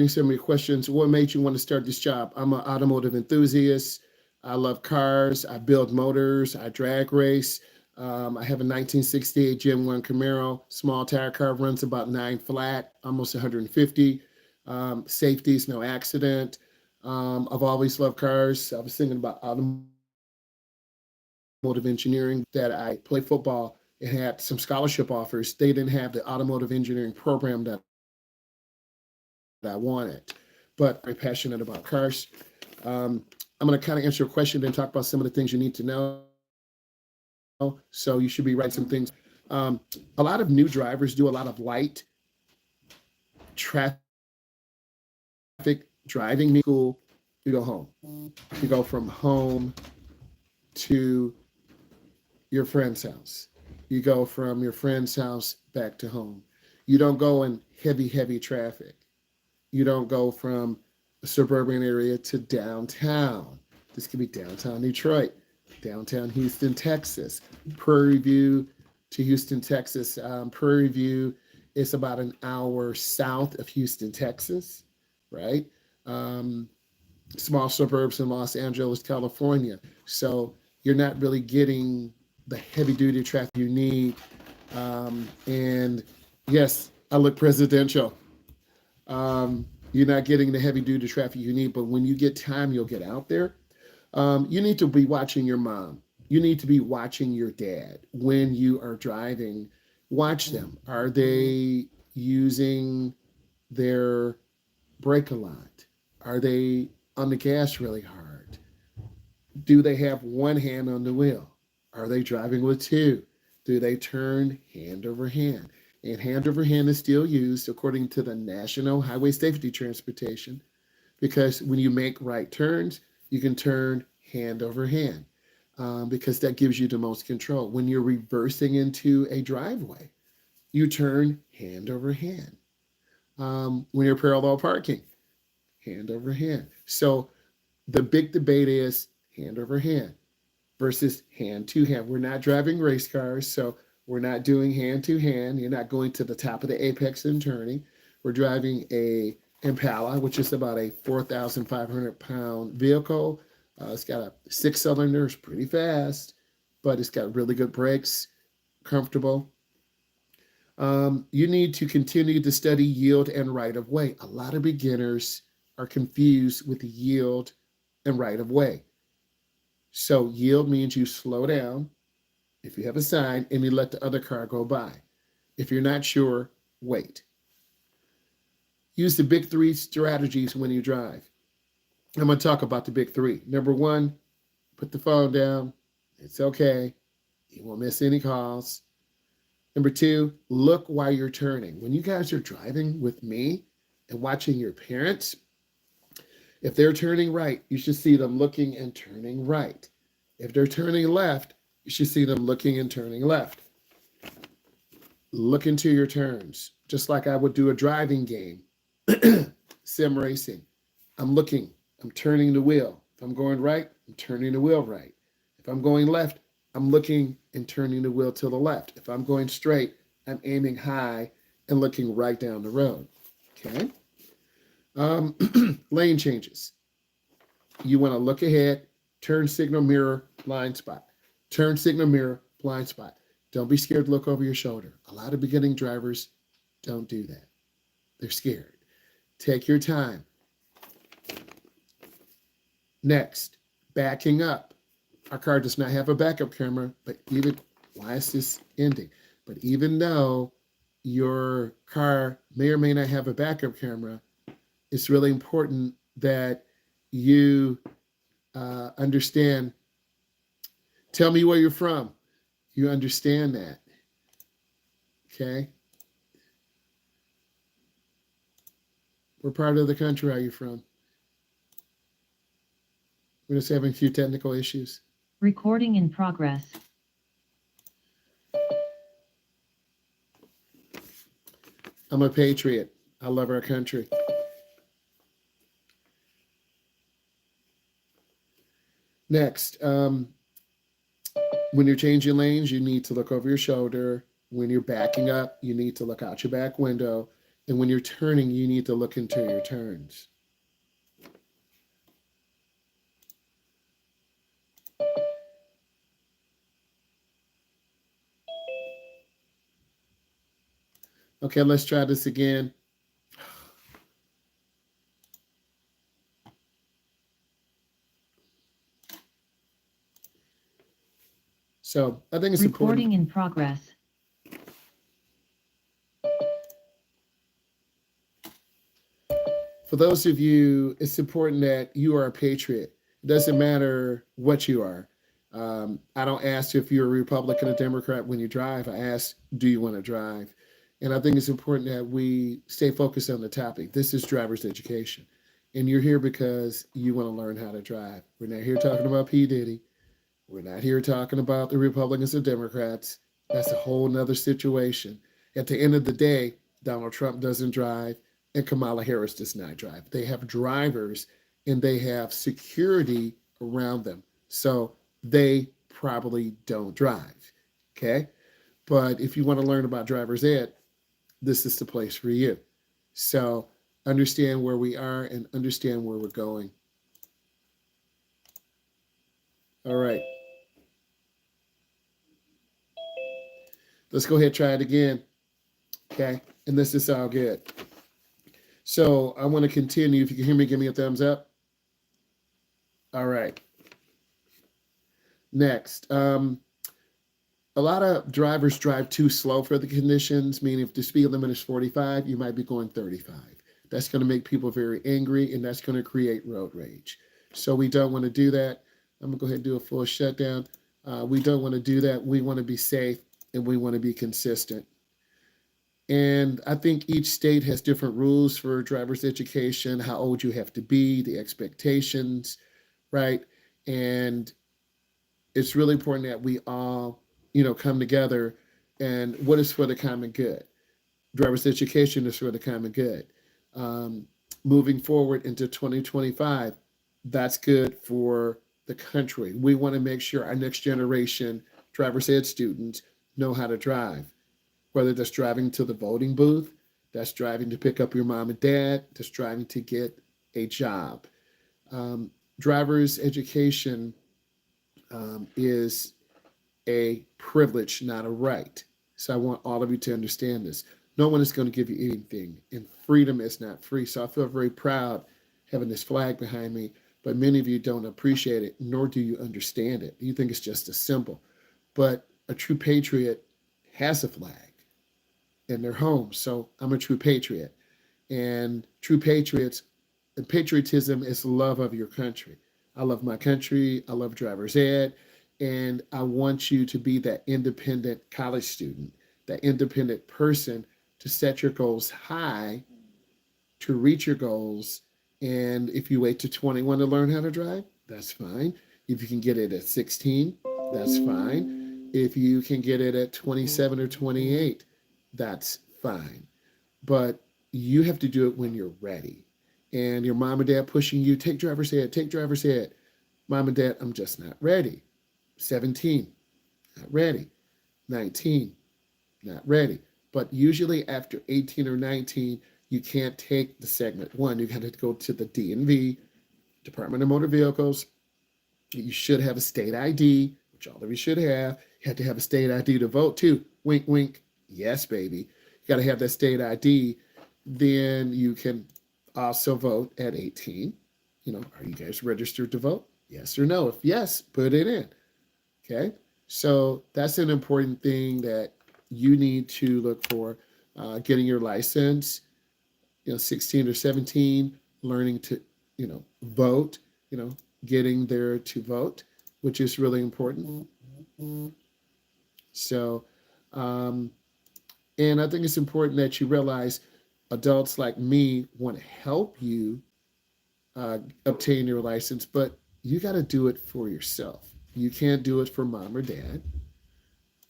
some of your questions. What made you want to start this job? I'm an automotive enthusiast. I love cars. I build motors. I drag race. I have a 1968 Gen 1 Camaro. Small tire car, runs about 9 flat, almost 150. Safeties, no accident. I've always loved cars. I was thinking about automotive engineering that I play football. It had some scholarship offers. They didn't have the automotive engineering program that I wanted, but I'm very passionate about cars. Um, I'm going to kind of answer a question, then talk about some of the things you need to know. So you should be writing some things down. A lot of new drivers do a lot of light traffic driving, meaning you go to school, you go home. You go from home to your friend's house. You go from your friend's house back to home. You don't go in heavy traffic. You don't go from a suburban area to downtown. This could be downtown Detroit, downtown Houston, Texas, Prairie View to Houston, Texas. Prairie View is about an hour south of Houston, Texas, right? Um, Small suburbs in Los Angeles, California. So you're not really getting the heavy duty traffic you need. And yes, I look presidential. You're not getting the heavy duty traffic you need, but when you get time, you'll get out there. You need to be watching your mom. You need to be watching your dad when you are driving. Watch them. Are they using their brake a lot? Are they on the gas really hard? Do they have one hand on the wheel? Are they driving with two? Do they turn hand over hand? And hand over hand is still used according to the National Highway Safety Transportation because when you make right turns, you can turn hand over hand because that gives you the most control. When you're reversing into a driveway, you turn hand over hand. When you're parallel parking, hand over hand. So the big debate is hand over hand versus hand to hand. We're not driving race cars, so we're not doing hand to hand. You're not going to the top of the apex and turning. We're driving a Impala, which is about a 4,500 pound vehicle. It's got a 6 cylinder, it's pretty fast, but it's got really good brakes, comfortable. You need to continue to study yield and right of way. A lot of beginners are confused with yield and right of way. So yield means you slow down if you have a sign and you let the other car go by. If you're not sure, wait. Use the big three strategies when you drive. I'm going to talk about the big three. Number one, put the phone down. It's okay. You won't miss any calls. Number two, look while you're turning. When you guys are driving with me and watching your parents, if they're turning right, you should see them looking and turning right. If they're turning left, you should see them looking and turning left. Look into your turns, just like I would do a driving game, sim racing. I'm looking, I'm turning the wheel. If I'm going right, I'm turning the wheel right. If I'm going left, I'm looking and turning the wheel to the left. If I'm going straight, I'm aiming high and looking right down the road. Okay? Lane changes. You want to look ahead, turn signal mirror, blind spot. Turn signal mirror, blind spot. Don't be scared to look over your shoulder. A lot of beginning drivers don't do that. They're scared. Take your time. Next, backing up. Our car does not have a backup camera, but why is this ending? But even though your car may or may not have a backup camera, it's really important that you understand. Tell me where you're from. You understand that. Okay? What part of the country are you from? We're just having a few technical issues. Recording in progress. I'm a patriot. I love our country. Next, when you're changing lanes, you need to look over your shoulder. When you're backing up, you need to look out your back window. And when you're turning, you need to look into your turns. Okay, let's try this again. So I think it's important. Recording in progress. For those of you, it's important that you are a patriot. It doesn't matter what you are. I don't ask if you're a Republican or Democrat when you drive. I ask, do you want to drive? And I think it's important that we stay focused on the topic. This is driver's education. And you're here because you want to learn how to drive. We're not here talking about P. Diddy. We're not here talking about the Republicans or Democrats. That's a whole nother situation. At the end of the day, Donald Trump doesn't drive and Kamala Harris does not drive. They have drivers and they have security around them. So they probably don't drive. Okay. But if you want to learn about driver's ed, this is the place for you. So understand where we are and understand where we're going. All right. Let's go ahead and try it again. Okay. And this is all good. So I want to continue. If you can hear me, give me a thumbs up. All right. Next. A lot of drivers drive too slow for the conditions, meaning if the speed limit is 45, you might be going 35. That's going to make people very angry and that's going to create road rage. So we don't want to do that. I'm going to go ahead and do a full shutdown. We don't want to do that. We want to be safe and we want to be consistent. And I think each state has different rules for driver's education, how old you have to be, the expectations, right? And it's really important that we all, come together and what is for the common good. Driver's education is for the common good. Um, Moving forward into 2025, that's good for the country. We want to make sure our next generation driver's ed students know how to drive, whether that's driving to the voting booth, that's driving to pick up your mom and dad, that's driving to get a job. Driver's education is a privilege, not a right. So I want all of you to understand this. No one is going to give you anything, and freedom is not free. So I feel very proud having this flag behind me, but many of you don't appreciate it, nor do you understand it. You think it's just a symbol. But a true patriot has a flag in their home. So I'm a true patriot. And true patriots, and patriotism is love of your country. I love my country. I love driver's ed. And I want you to be that independent college student, that independent person to set your goals high, to reach your goals. And if you wait to 21 to learn how to drive, that's fine. If you can get it at 16, that's fine. If you can get it at 27 or 28, that's fine. But you have to do it when you're ready. And your mom and dad pushing you, take driver's ed, take driver's ed. Mom and dad, I'm just not ready. 17, not ready. 19, not ready. But usually after 18 or 19, you can't take the segment one. You got to go to the DMV, Department of Motor Vehicles. You should have a state ID, which all of you should have. You have to have a state ID to vote too. Wink, wink. Yes, baby. You got to have that state ID. Then you can also vote at 18. Are you guys registered to vote? Yes or no? If yes, put it in. Okay. So that's an important thing that you need to look for. Getting your license, 16 or 17, learning to, vote, getting there to vote, which is really important. So, and I think it's important that you realize adults like me want to help you obtain your license, but you got to do it for yourself. You can't do it for mom or dad.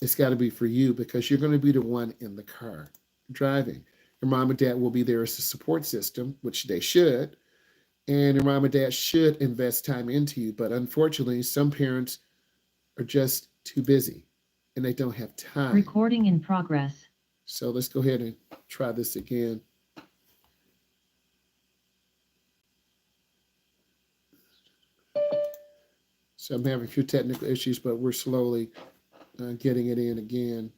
It's got to be for you because you're going to be the one in the car driving. Your mom and dad will be there as a support system, which they should. And your mom and dad should invest time into you. But unfortunately, some parents are just too busy and they don't have time. Recording in progress. So let's go ahead and try this again. So I'm having a few technical issues, but we're slowly getting it in again.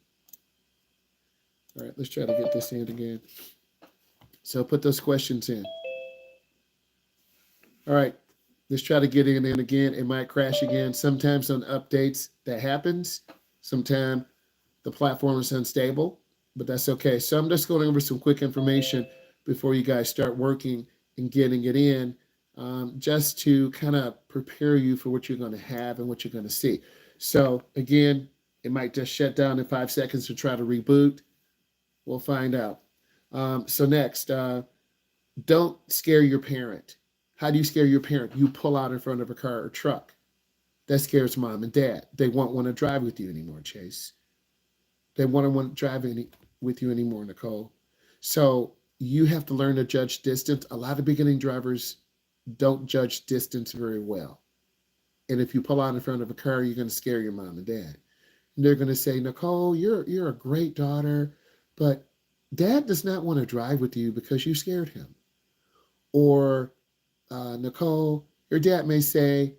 All right, let's try to get this in again. So put those questions in. All right, let's try to get in again. It might crash again. Sometimes on updates that happens. Sometimes the platform is unstable, but that's okay. So I'm just going over some quick information before you guys start working and getting it in, just to kind of prepare you for what you're going to have and what you're going to see. So again, it might just shut down in 5 seconds to try to reboot. We'll find out. So next, don't scare your parent. How do you scare your parent? You pull out in front of a car or truck. That scares mom and dad. They won't want to drive with you anymore, Chase. They won't want to drive with you anymore, Nicole. So you have to learn to judge distance. A lot of beginning drivers don't judge distance very well. And if you pull out in front of a car, you're going to scare your mom and dad. And they're going to say, Nicole, you're a great daughter, but dad does not want to drive with you because you scared him. Or Nicole, your dad may say,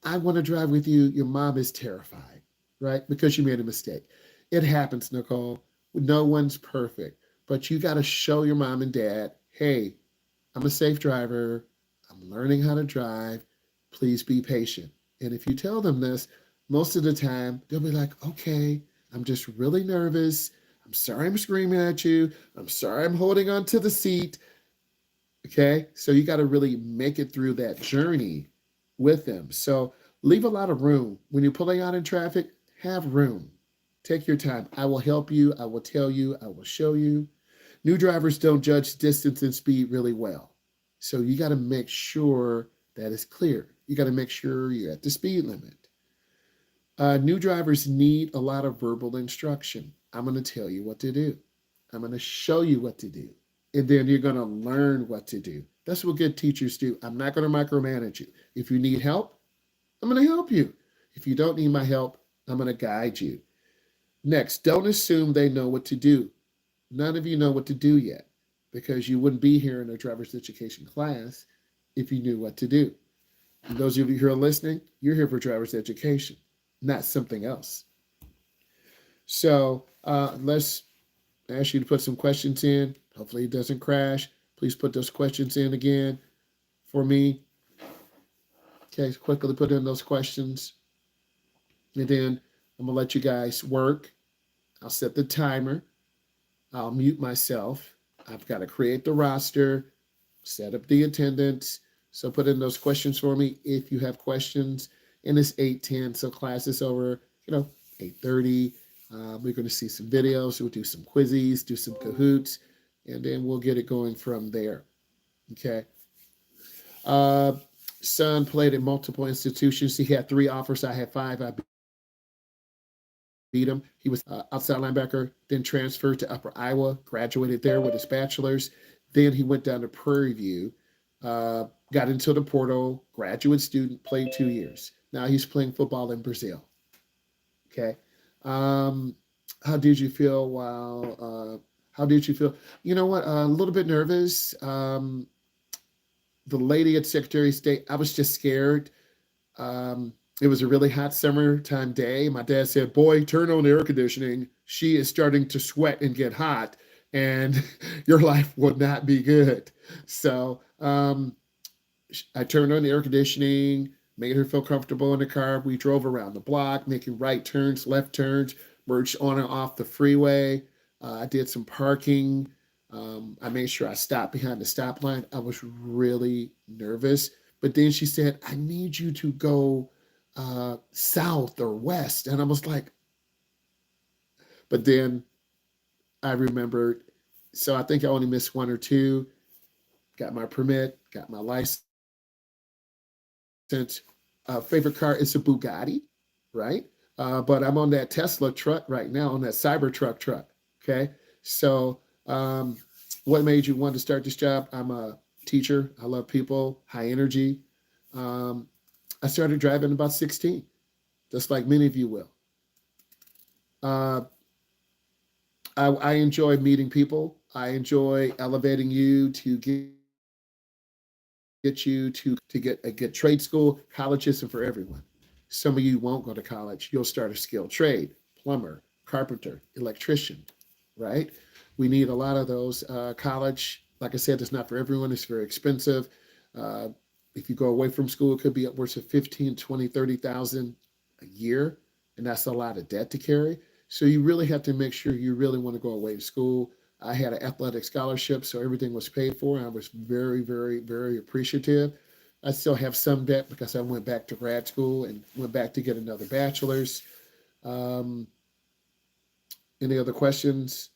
I want to drive with you. Your mom is terrified, right? Because you made a mistake. It happens, Nicole. No one's perfect, but you got to show your mom and dad, hey, I'm a safe driver. I'm learning how to drive. Please be patient. And if you tell them this, most of the time they'll be like, okay, I'm just really nervous. I'm sorry I'm screaming at you. I'm sorry I'm holding on to the seat. Okay. So you got to really make it through that journey with them. So leave a lot of room. When you're pulling out in traffic, have room. Take your time. I will help you. I will tell you. I will show you. New drivers don't judge distance and speed really well. So you got to make sure that is clear. You got to make sure you're at the speed limit. New drivers need a lot of verbal instruction. I'm going to tell you what to do. I'm going to show you what to do. And then you're going to learn what to do. That's what good teachers do. I'm not going to micromanage you. If you need help, I'm going to help you. If you don't need my help, I'm going to guide you. Next, don't assume they know what to do. None of you know what to do yet because you wouldn't be here in a driver's education class if you knew what to do. And those of you who are listening, you're here for driver's education, not something else. So let's ask you to put some questions in. Hopefully it doesn't crash. Please put those questions in again for me. Okay, quickly put in those questions. And then I'm going to let you guys work. I'll set the timer. I'll mute myself. I've got to create the roster, set up the attendance. So put in those questions for me if you have questions. And it's 8:10, so class is over, 8:30. We're going to see some videos. We'll do some quizzes, do some Kahoots, and then we'll get it going from there. Okay. Uh, Son played at multiple institutions. He had 3 offers. I had 5. I beat him. He was outside linebacker, then transferred to Upper Iowa, graduated there with his bachelor's. Then he went down to Prairie View, got into the portal, graduate student, played 2 years. Now he's playing football in Brazil. Okay. How did you feel while, how did you feel? You know what? A little bit nervous. The lady at Secretary of State, I was just scared. It was a really hot summertime day. My dad said, boy, turn on the air conditioning. She is starting to sweat and get hot, and your life will not be good. So I turned on the air conditioning, made her feel comfortable in the car. We drove around the block, making right turns, left turns, merged on and off the freeway. I did some parking. I made sure I stopped behind the stop line. I was really nervous. But then she said, I need you to go south or west. And I was like, but then I remembered. So I think I only missed 1 or 2. Got my permit, got my license. Favorite car is a Bugatti, right? But I'm on that Tesla truck right now, on that Cybertruck. Okay. So what made you want to start this job? I'm a teacher. I love people, high energy. I started driving about 16, just like many of you will. Uh, I enjoy meeting people. I enjoy elevating you to get you to get a good trade school. College isn't for everyone. Some of you won't go to college. You'll start a skilled trade: plumber, carpenter, electrician, right? We need a lot of those. College, like I said, it's not for everyone. It's very expensive. Uh, if you go away from school, it could be upwards of 15, 20, 30,000 a year. And that's a lot of debt to carry. So you really have to make sure you really want to go away to school. I had an athletic scholarship, so everything was paid for. And I was very, very, very appreciative. I still have some debt because I went back to grad school and went back to get another bachelor's. Um, any other questions?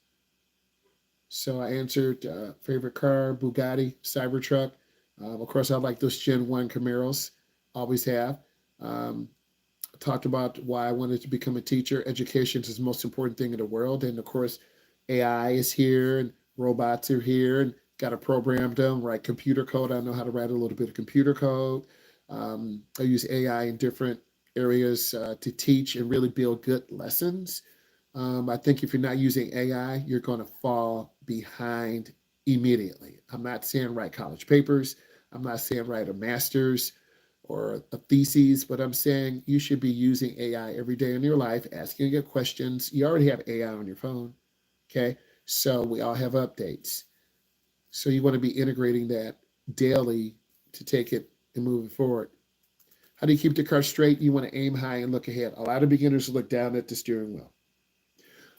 So I answered favorite car, Bugatti, Cybertruck. Of course, I like those Gen 1 Camaros, always have. Um, talked about why I wanted to become a teacher. Education is the most important thing in the world. And of course, AI is here and robots are here and got to program them, write computer code. I know how to write a little bit of computer code. I use AI in different areas to teach and really build good lessons. I think if you're not using AI, you're going to fall behind immediately. I'm not saying write college papers. I'm not saying write a master's or a thesis, but I'm saying you should be using AI every day in your life, asking it questions. You already have AI on your phone. Okay. So we all have updates. So you want to be integrating that daily to take it and move it forward. How do you keep the car straight? You want to aim high and look ahead. A lot of beginners look down at the steering wheel.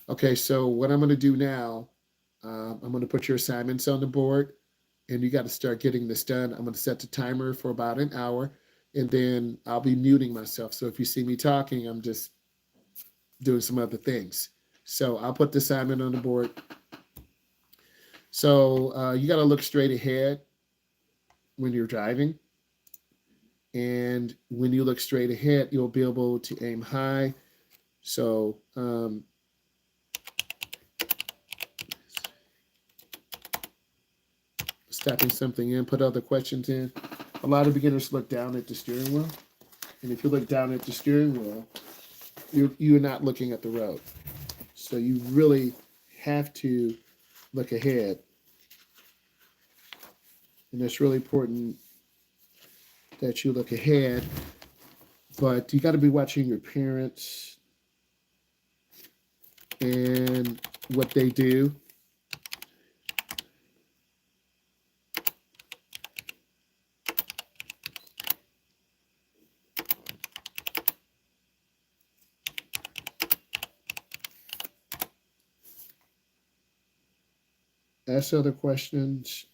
Okay, so what I'm going to do now, I'm going to put your assignments on the board, and you got to start getting this done. I'm going to set the timer for about an hour, and then I'll be muting myself. So if you see me talking, I'm just doing some other things. So I'll put the assignment on the board. So you got to look straight ahead when you're driving. And when you look straight ahead, you'll be able to aim high. So stepping something in, put other questions in. A lot of beginners look down at the steering wheel. And if you look down at the steering wheel, you're not looking at the road. So you really have to look ahead. And it's really important that you look ahead. But you got to be watching your parents and what they do. Ask other questions.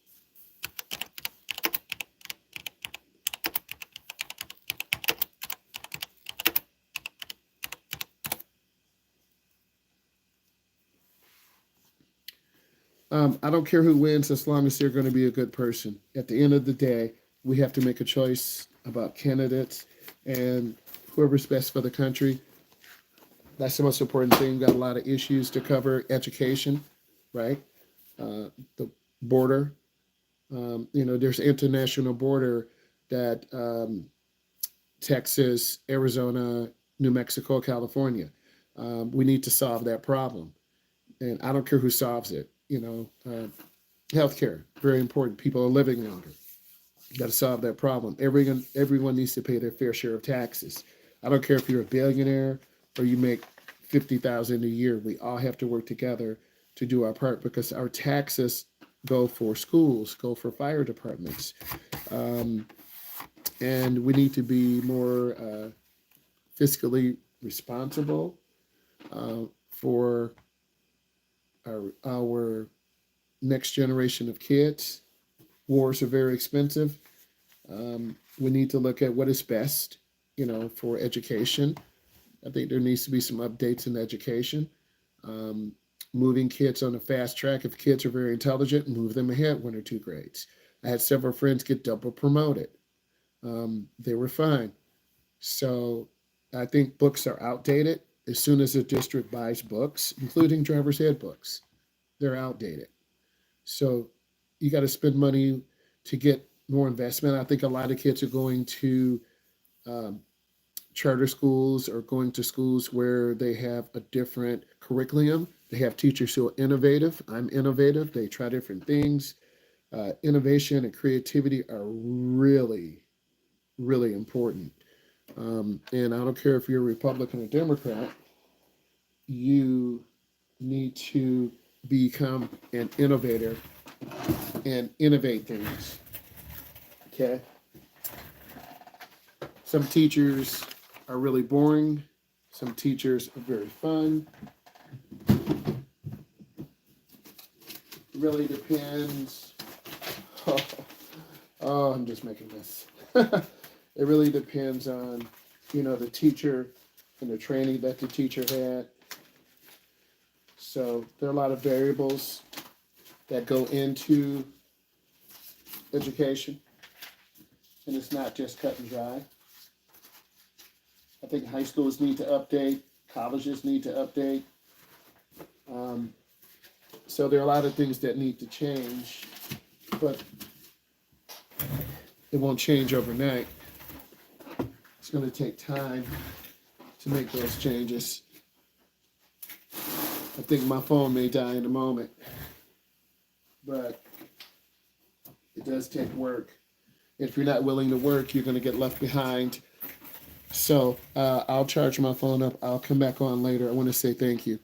I don't care who wins as long as they're going to be a good person. At the end of the day, we have to make a choice about candidates and whoever's best for the country. That's the most important thing. We've got a lot of issues to cover. Education, right? The border. There's an international border that Texas, Arizona, New Mexico, California. We need to solve that problem. And I don't care who solves it. Healthcare, very important. People are living longer. You got to solve that problem. Everyone needs to pay their fair share of taxes. I don't care if you're a billionaire or you make 50,000 a year. We all have to work together to do our part because our taxes go for schools, go for fire departments, and we need to be more fiscally responsible for our next generation of kids. Wars are very expensive. We need to look at what is best, for education. I think there needs to be some updates in education. Um, Moving kids on a fast track. If kids are very intelligent, move them ahead 1 or 2 grades. I had several friends get double promoted. They were fine. So I think books are outdated. As soon as a district buys books, including driver's ed books, they're outdated. So you got to spend money to get more investment. I think a lot of kids are going to um, charter schools or going to schools where they have a different curriculum. They have teachers who are innovative. I'm innovative. They try different things. Innovation and creativity are really, really important. And I don't care if you're a Republican or Democrat, you need to become an innovator and innovate things. Okay? Some teachers are really boring, some teachers are very fun. It really depends. Oh, I'm just making this. It really depends on, the teacher and the training that the teacher had. So there are a lot of variables that go into education, and it's not just cut and dry. I think high schools need to update, colleges need to update. Um, so there are a lot of things that need to change, but it won't change overnight. It's going to take time to make those changes. I think my phone may die in a moment, but it does take work. If you're not willing to work, you're going to get left behind. So I'll charge my phone up. I'll come back on later. I want to say thank you.